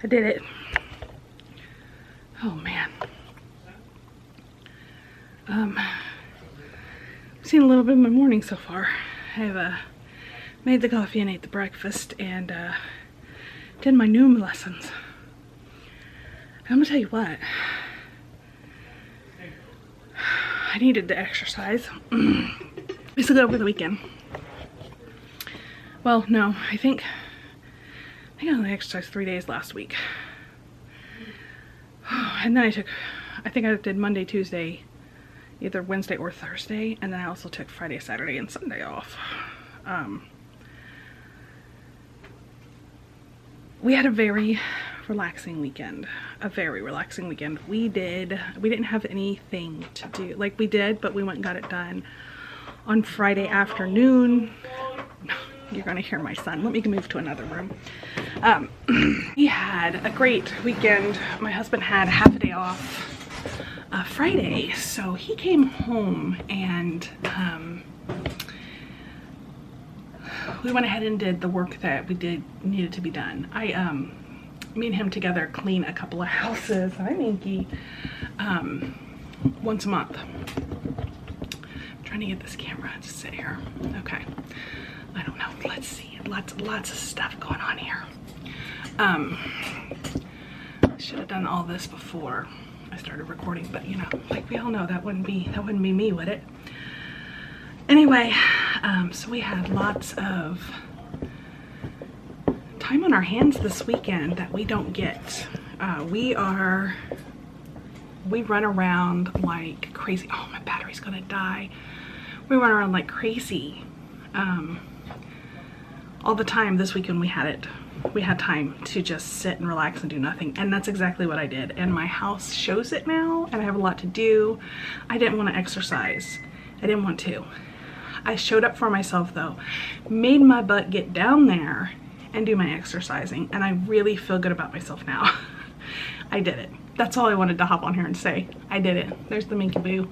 I did it. Oh man. I've seen a little bit of my morning so far. I've made the coffee and ate the breakfast and did my noom lessons. I'm gonna tell you what. I needed to exercise. I still got over the weekend. Well, no, I think I only exercised 3 days last week. And then I think I did Monday, Tuesday, either Wednesday or Thursday, and then I also took Friday, Saturday, and Sunday off. We had a very relaxing weekend. A very relaxing weekend. We didn't have anything to do. Like, we did, but we went and got it done on Friday afternoon. You're gonna hear my son. Let me move to another room. We had a great weekend. My husband had half a day off Friday, so he came home and we went ahead and did the work that needed to be done. Me and him together clean a couple of houses. Hi, Minky. Once a month. I'm trying to get this camera to sit here. Okay. I don't know. Let's see. Lots of stuff going on here. I should have done all this before I started recording, but you know, like we all know, that wouldn't be me, would it? Anyway, so we had lots of time on our hands this weekend that we don't get. We run around like crazy. Oh, my battery's gonna die. We run around like crazy all the time. This weekend we had time to just sit and relax and do nothing, and that's exactly what I did. And my house shows it now, and I have a lot to do. I didn't want to exercise. I didn't want to. I showed up for myself though, made my butt get down there and do my exercising, and I really feel good about myself now. I did it. That's all I wanted to hop on here and say. I did it. There's the Minky Boo.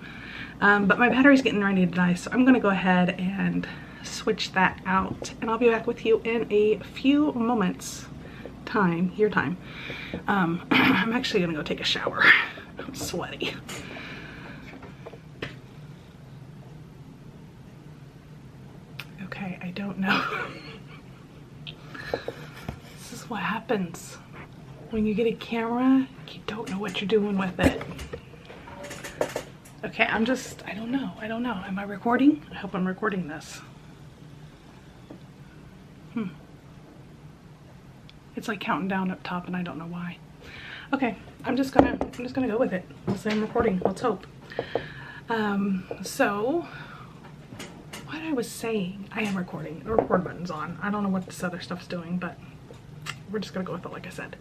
But my battery's getting ready to die, so I'm gonna go ahead and switch that out, and I'll be back with you in a few moments. Your time. I'm actually gonna go take a shower. I'm sweaty. Okay, I don't know. This is what happens when you get a camera. You don't know what you're doing with it. Okay, I don't know. Am I recording? I hope I'm recording this. It's like counting down up top, and I don't know why. Okay, I'm just gonna go with it. I'll say I'm recording. Let's hope. So what I was saying, I am recording. The record button's on. I don't know what this other stuff's doing, but we're just gonna go with it like I said.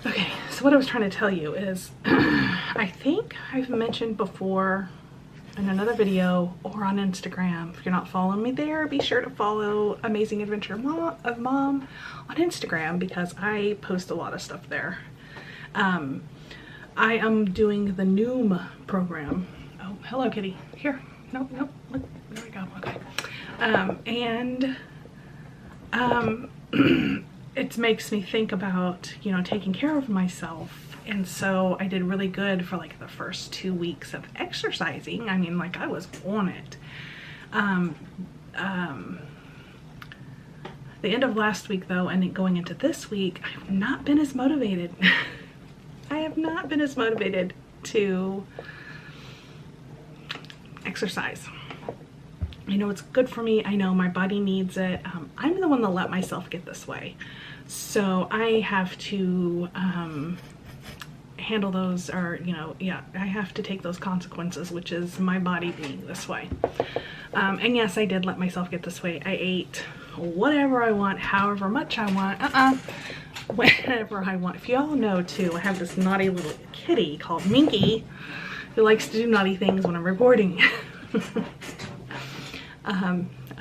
Okay, so what I was trying to tell you is, I think I've mentioned before in another video or on Instagram. If you're not following me there, be sure to follow Amazing Adventure of Mom on Instagram, because I post a lot of stuff there. I am doing the Noom program. Oh, hello, kitty. Here. Nope. Look, there we go. Okay. It makes me think about, you know, taking care of myself. And so I did really good for like the first 2 weeks of exercising. I mean, like, I was on it. The end of last week though, and then going into this week, I have not been as motivated. I have not been as motivated to exercise. I know it's good for me. I know my body needs it. I'm the one that let myself get this way. So I have to handle those, or, you know, yeah, I have to take those consequences, which is my body being this way. And yes, I did let myself get this way. I ate whatever I want, however much I want, whenever I want. If y'all know too, I have this naughty little kitty called Minky who likes to do naughty things when I'm recording.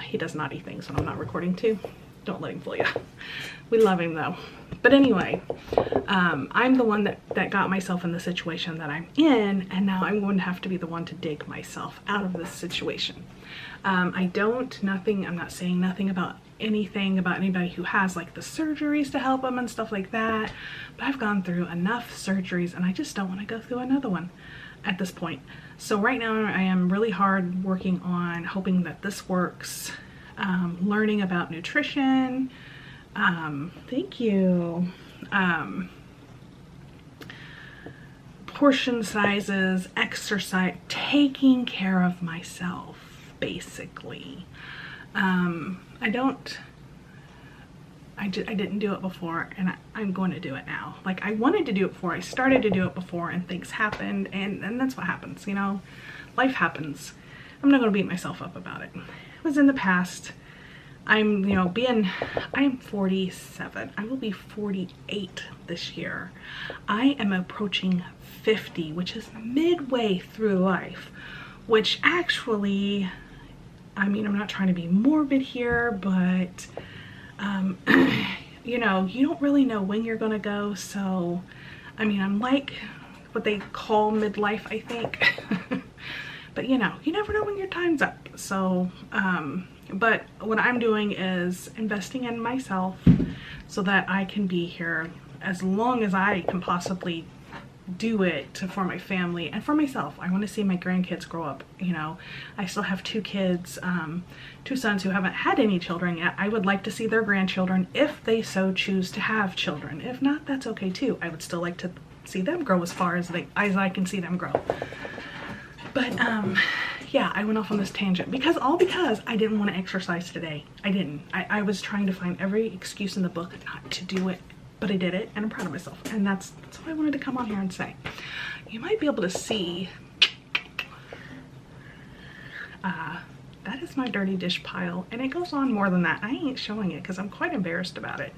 He does naughty things when I'm not recording too. Don't let him fool you. We love him though. But anyway, I'm the one that got myself in the situation that I'm in, and now I'm going to have to be the one to dig myself out of this situation. I'm not saying nothing about anything about anybody who has like the surgeries to help them and stuff like that, but I've gone through enough surgeries and I just don't want to go through another one at this point. So right now I am really hard working on hoping that this works, learning about nutrition, thank you, portion sizes, exercise, taking care of myself, basically. I didn't do it before, and I'm going to do it now. Like, I wanted to do it before, I started to do it before, and things happened, and that's what happens, you know? Life happens. I'm not going to beat myself up about it. It was in the past. I'm 47. I will be 48 this year. I am approaching 50, which is midway through life, which actually, I mean, I'm not trying to be morbid here, but you know, you don't really know when you're gonna go. So I mean, I'm like what they call midlife, I think. But you know, you never know when your time's up. So but what I'm doing is investing in myself so that I can be here as long as I can possibly do it for my family and for myself. I want to see my grandkids grow up. You know, I still have two kids, two sons who haven't had any children yet. I would like to see their grandchildren if they so choose to have children. If not, that's okay too. I would still like to see them grow as far as I can see them grow. But yeah, I went off on this tangent because I didn't want to exercise today. I didn't. I was trying to find every excuse in the book not to do it, but I did it, and I'm proud of myself. And that's what I wanted to come on here and say. You might be able to see, that is my dirty dish pile, and it goes on more than that. I ain't showing it because I'm quite embarrassed about it.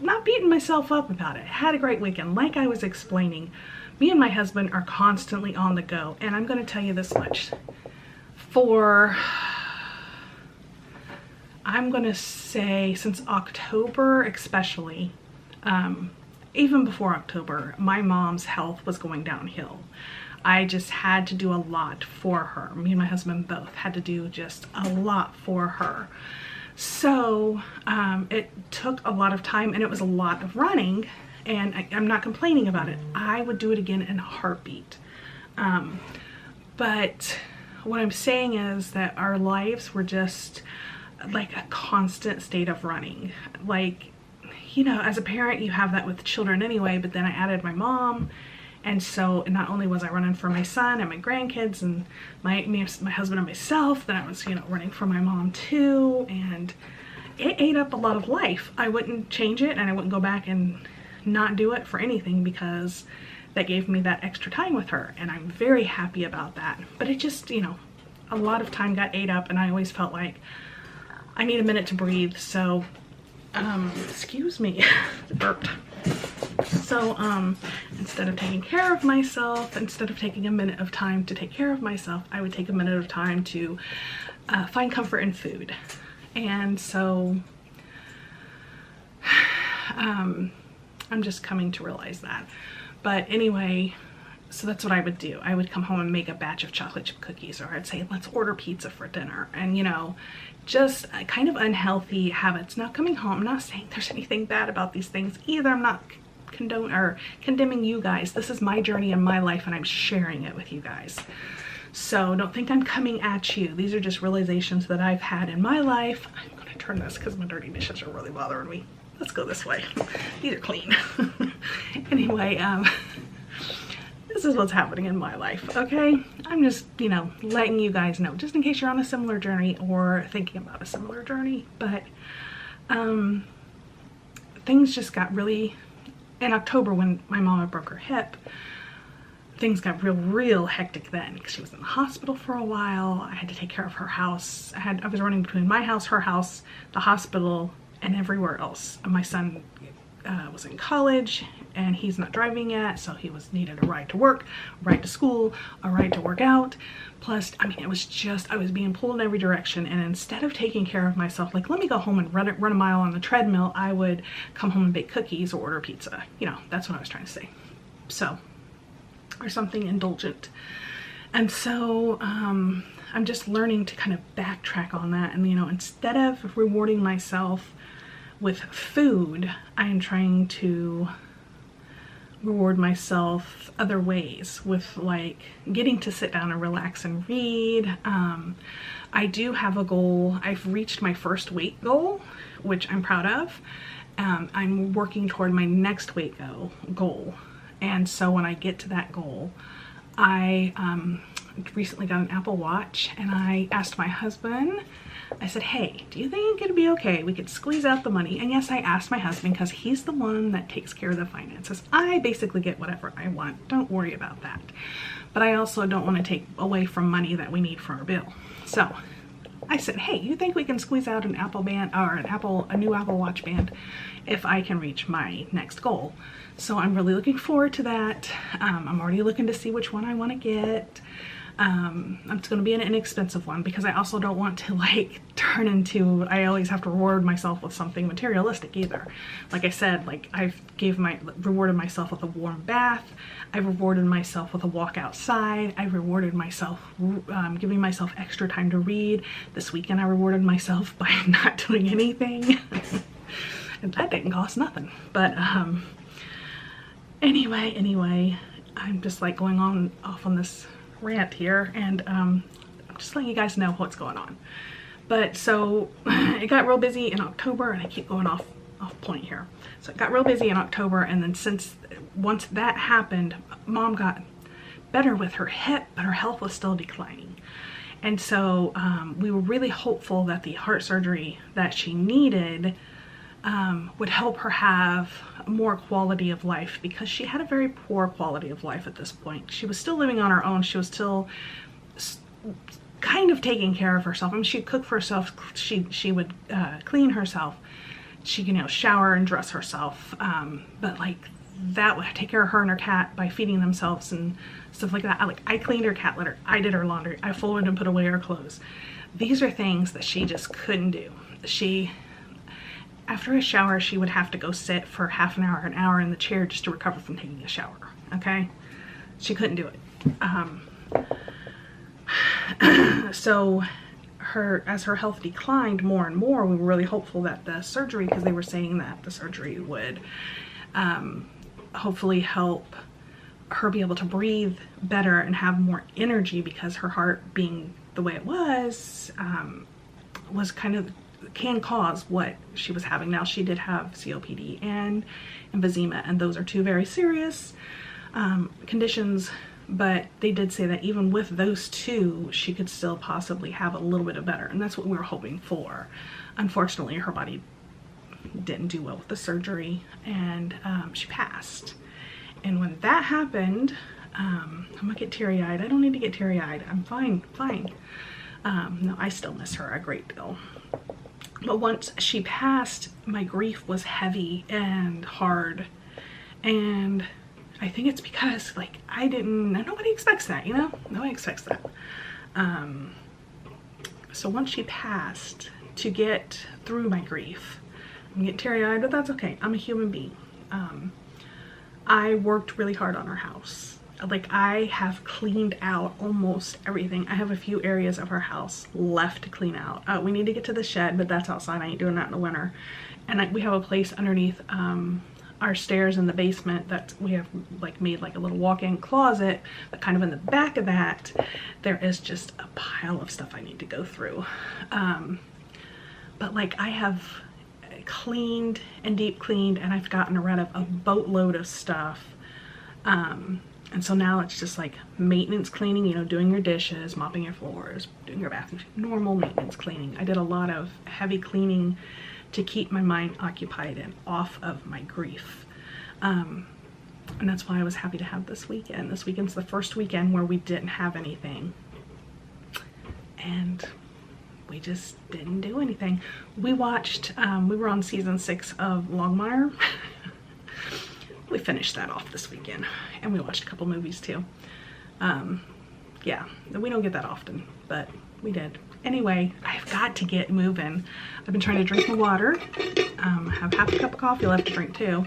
Not beating myself up about it. Had a great weekend. Like I was explaining, me and my husband are constantly on the go, and I'm going to tell you this much. I'm going to say since October especially, even before October, my mom's health was going downhill. I just had to do a lot for her. Me and my husband both had to do just a lot for her. So it took a lot of time, and it was a lot of running, and I'm not complaining about it. I would do it again in a heartbeat. But what I'm saying is that our lives were just like a constant state of running. Like, you know, as a parent, you have that with children anyway, but then I added my mom. And so not only was I running for my son and my grandkids and my husband and myself, then I was, you know, running for my mom too. And it ate up a lot of life. I wouldn't change it, and I wouldn't go back and not do it for anything, because that gave me that extra time with her. And I'm very happy about that. But it just, you know, a lot of time got ate up, and I always felt like I need a minute to breathe. So, excuse me, burped. So instead of taking care of myself, instead of taking a minute of time to take care of myself, I would take a minute of time to find comfort in food. And so I'm just coming to realize that. But anyway, so that's what I would do. I would come home and make a batch of chocolate chip cookies, or I'd say, let's order pizza for dinner. And, you know, just kind of unhealthy habits. Not coming home, I'm not saying there's anything bad about these things either. I'm not condemning you guys. This is my journey in my life, and I'm sharing it with you guys. So don't think I'm coming at you. These are just realizations that I've had in my life. I'm gonna turn this because my dirty dishes are really bothering me. Let's go this way. These are clean. Anyway, this is what's happening in my life, okay? I'm just, you know, letting you guys know, just in case you're on a similar journey or thinking about a similar journey. But things just got really, in October when my mama broke her hip, things got real hectic then, because she was in the hospital for a while. I had to take care of her house. I was running between my house, her house, the hospital, and everywhere else. My son was in college, and he's not driving yet, so he needed a ride to work, a ride to school, a ride to work out. Plus, I mean, it was just, I was being pulled in every direction, and instead of taking care of myself, like, let me go home and run a mile on the treadmill, I would come home and bake cookies or order pizza. You know, that's what I was trying to say. So, or something indulgent. And so I'm just learning to kind of backtrack on that. And, you know, instead of rewarding myself with food, I am trying to reward myself other ways, with like getting to sit down and relax and read. I do have a goal. I've reached my first weight goal, which I'm proud of. I'm working toward my next weight goal. And so when I get to that goal, I recently got an Apple Watch, and I asked my husband, I said, hey, do you think it'd be okay? We could squeeze out the money. And yes, I asked my husband because he's the one that takes care of the finances. I basically get whatever I want. Don't worry about that. But I also don't want to take away from money that we need for our bill. So I said, hey, you think we can squeeze out an Apple band or a new Apple Watch band if I can reach my next goal? So I'm really looking forward to that. I'm already looking to see which one I want to get. It's going to be an inexpensive one because I also don't want to like turn into, I always have to reward myself with something materialistic either. Like I said, like I've rewarded myself with a warm bath. I've rewarded myself with a walk outside. I've rewarded myself giving myself extra time to read. This weekend I rewarded myself by not doing anything. And that didn't cost nothing. But anyway, I'm just like going off on this rant here, and I'm just letting you guys know what's going on. But so it got real busy in October, and I keep going off point here. So it got real busy in October, and then once that happened, Mom got better with her hip, but her health was still declining. And so we were really hopeful that the heart surgery that she needed would help her have more quality of life, because she had a very poor quality of life at this point. She was still living on her own. She was still kind of taking care of herself. I mean, she'd cook for herself. She would clean herself. She could, you know, shower and dress herself. But like that would take care of her and her cat by feeding themselves and stuff like that. I cleaned her cat litter. I did her laundry. I folded and put away her clothes. These are things that she just couldn't do. After a shower, she would have to go sit for half an hour in the chair just to recover from taking a shower, okay? She couldn't do it. So as her health declined more and more, we were really hopeful that the surgery, because they were saying that the surgery would hopefully help her be able to breathe better and have more energy, because her heart being the way it was kind of can cause what she was having. Now, she did have COPD and emphysema, and those are two very serious conditions, but they did say that even with those two, she could still possibly have a little bit of better, and that's what we were hoping for. Unfortunately, her body didn't do well with the surgery, and she passed. And when that happened, I'm gonna get teary-eyed. I don't need to get teary-eyed. I'm fine. No, I still miss her a great deal. But once she passed, my grief was heavy and hard. And I think it's because, like, nobody expects that, you know? Nobody expects that. So once she passed, to get through my grief, I'm getting teary-eyed, but that's okay. I'm a human being. I worked really hard on our house. Like, I have cleaned out almost everything. I have a few areas of our house left to clean out. We need to get to the shed, but that's outside. I ain't doing that in the winter. And we have a place underneath our stairs in the basement that we have like made like a little walk-in closet, but kind of in the back of that, there is just a pile of stuff I need to go through. But like, I have cleaned and deep cleaned, and I've gotten rid of a boatload of stuff. And so now it's just like maintenance cleaning, you know, doing your dishes, mopping your floors, doing your bathroom, normal maintenance cleaning. I did a lot of heavy cleaning to keep my mind occupied and off of my grief. And that's why I was happy to have this weekend. This weekend's the first weekend where we didn't have anything. And we just didn't do anything. We watched, we were on season 6 of Longmire. We finished that off this weekend, and we watched a couple movies too. Yeah, we don't get that often, but we did. Anyway, I've got to get moving. I've been trying to drink my water. Have half a cup of coffee left to drink too.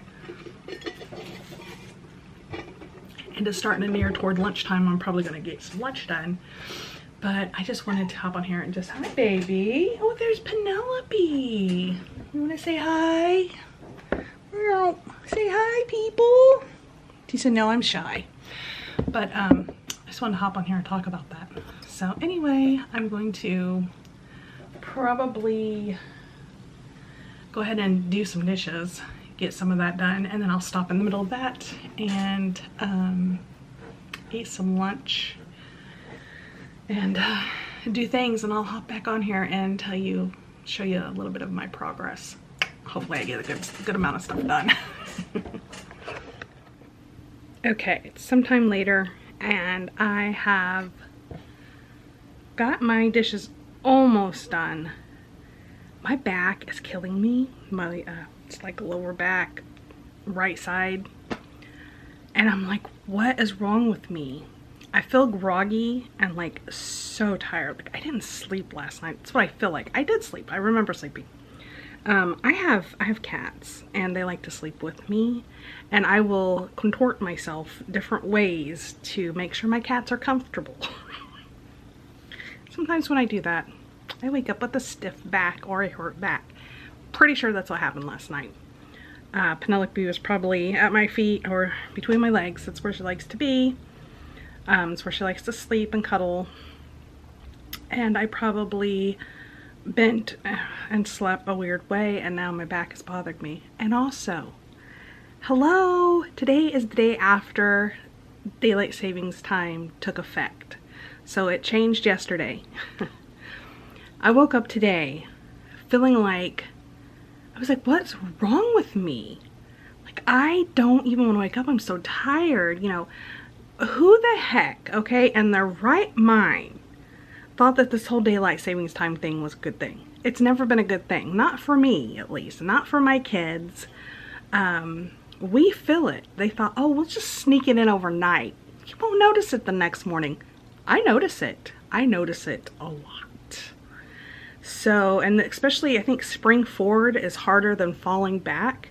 and it's starting to near toward lunchtime. I'm probably gonna get some lunch done. But I just wanted to hop on here and just, hi baby. Oh, there's Penelope. You wanna say hi? Well, say hi people. She said, no, I'm shy. But I just wanted to hop on here and talk about that. So anyway, I'm going to probably go ahead and do some dishes, get some of that done, and then I'll stop in the middle of that and eat some lunch and do things, and I'll hop back on here and show you a little bit of my progress. Hopefully I get a good amount of stuff done. Okay, it's sometime later and I have got my dishes almost done. My back is killing me. It's like lower back, right side. And I'm like, what is wrong with me? I feel groggy and like so tired. Like I didn't sleep last night. That's what I feel like. I did sleep. I remember sleeping. I have cats and they like to sleep with me, and I will contort myself different ways to make sure my cats are comfortable. Sometimes when I do that, I wake up with a stiff back or a hurt back. Pretty sure that's what happened last night. Penelope was probably at my feet or between my legs. That's where she likes to be. It's where she likes to sleep and cuddle. And I probably bent and slept a weird way, and now my back has bothered me. And also, hello, today is the day after daylight savings time took effect. So it changed yesterday. I woke up today feeling like, I was like, what's wrong with me? Like, I don't even want to wake up. I'm so tired. You know, who the heck, okay, in their right mind thought that this whole daylight savings time thing was a good thing? It's never been a good thing. Not for me, at least. Not for my kids. We feel it. They thought, oh, we'll just sneak it in overnight. You won't notice it the next morning. I notice it. I notice it a lot. So, and especially I think spring forward is harder than falling back,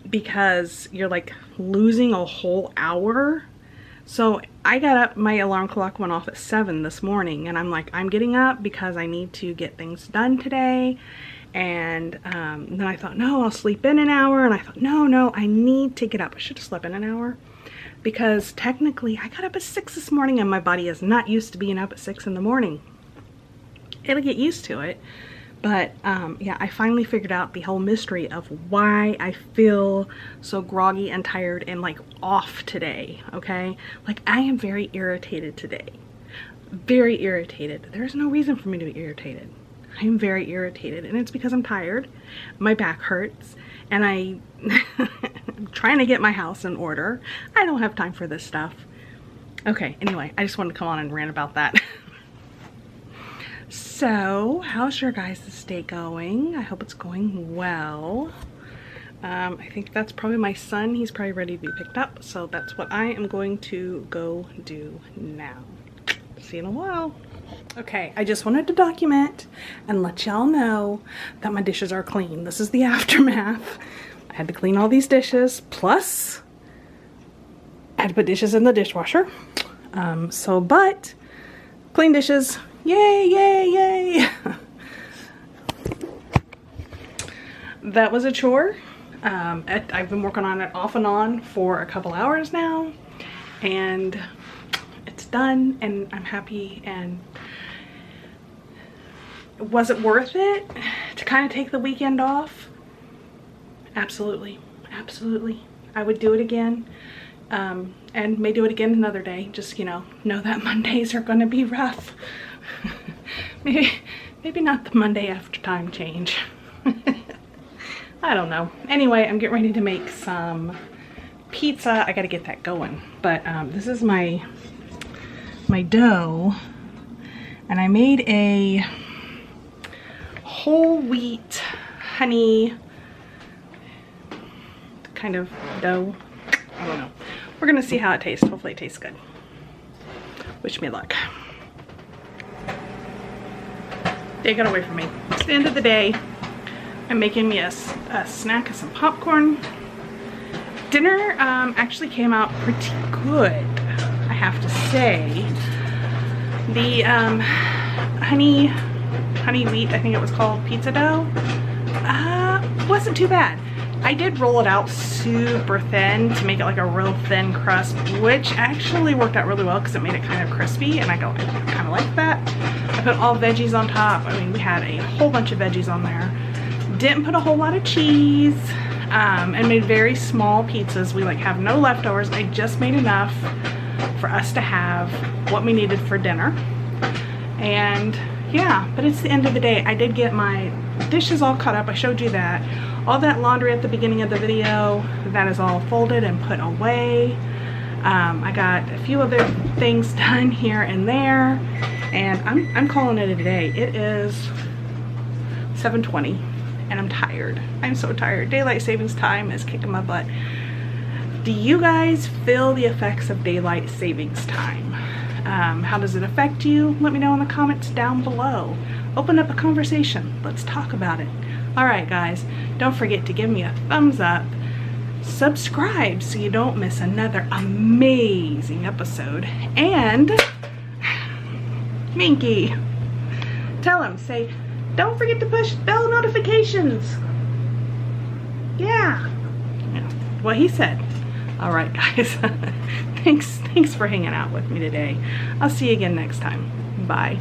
because you're like losing a whole hour. So I got up, my alarm clock went off at 7 this morning, and I'm like, I'm getting up because I need to get things done today. And then I thought, no, I'll sleep in an hour. And I thought, no, I need to get up. I should have slept in an hour, because technically I got up at 6 this morning and my body is not used to being up at 6 in the morning. It'll get used to it. But yeah, I finally figured out the whole mystery of why I feel so groggy and tired and like off today, okay? Like I am very irritated today. Very irritated. There's no reason for me to be irritated. I am very irritated, and it's because I'm tired. My back hurts, and I'm trying to get my house in order. I don't have time for this stuff. Okay, anyway, I just wanted to come on and rant about that. So, how's your guys' day going? I hope it's going well. I think that's probably my son. He's probably ready to be picked up, so that's what I am going to go do now. See you in a while. Okay, I just wanted to document and let y'all know that my dishes are clean. This is the aftermath. I had to clean all these dishes, plus I had to put dishes in the dishwasher. But clean dishes. Yay, yay, yay. That was a chore. I've been working on it off and on for a couple hours now, and it's done, and I'm happy. And was it worth it to kind of take the weekend off? Absolutely, absolutely. I would do it again, and may do it again another day. Just, you know that Mondays are going to be rough. maybe not the Monday after time change. I don't know. Anyway, I'm getting ready to make some pizza. I gotta get that going. But this is my dough, and I made a whole wheat honey kind of dough. I don't know. We're gonna see how it tastes. Hopefully it tastes good. Wish me luck. They got away from me. It's the end of the day. I'm making me a snack of some popcorn Dinner actually came out pretty good, I have to say. The honey wheat, I think it was called, pizza dough, wasn't too bad. I did roll it out super thin to make it like a real thin crust, which actually worked out really well because it made it kind of crispy, and I kind of like that. I put all veggies on top. I mean, we had a whole bunch of veggies on there. Didn't put a whole lot of cheese, and made very small pizzas. We like have no leftovers. I just made enough for us to have what we needed for dinner. And yeah, but it's the end of the day. I did get my dishes all cut up. I showed you that. All that laundry at the beginning of the video, that is all folded and put away. I got a few other things done here and there, and I'm calling it a day. It is 7:20 and I'm tired. I'm so tired. Daylight savings time is kicking my butt. Do you guys feel the effects of daylight savings time? How does it affect you? Let me know in the comments down below. Open up a conversation. Let's talk about it. Alright guys, don't forget to give me a thumbs up. Subscribe so you don't miss another amazing episode. And Minky, tell him, say, don't forget to push bell notifications. Yeah, what he said. All right, guys. Thanks for hanging out with me today. I'll see you again next time. Bye.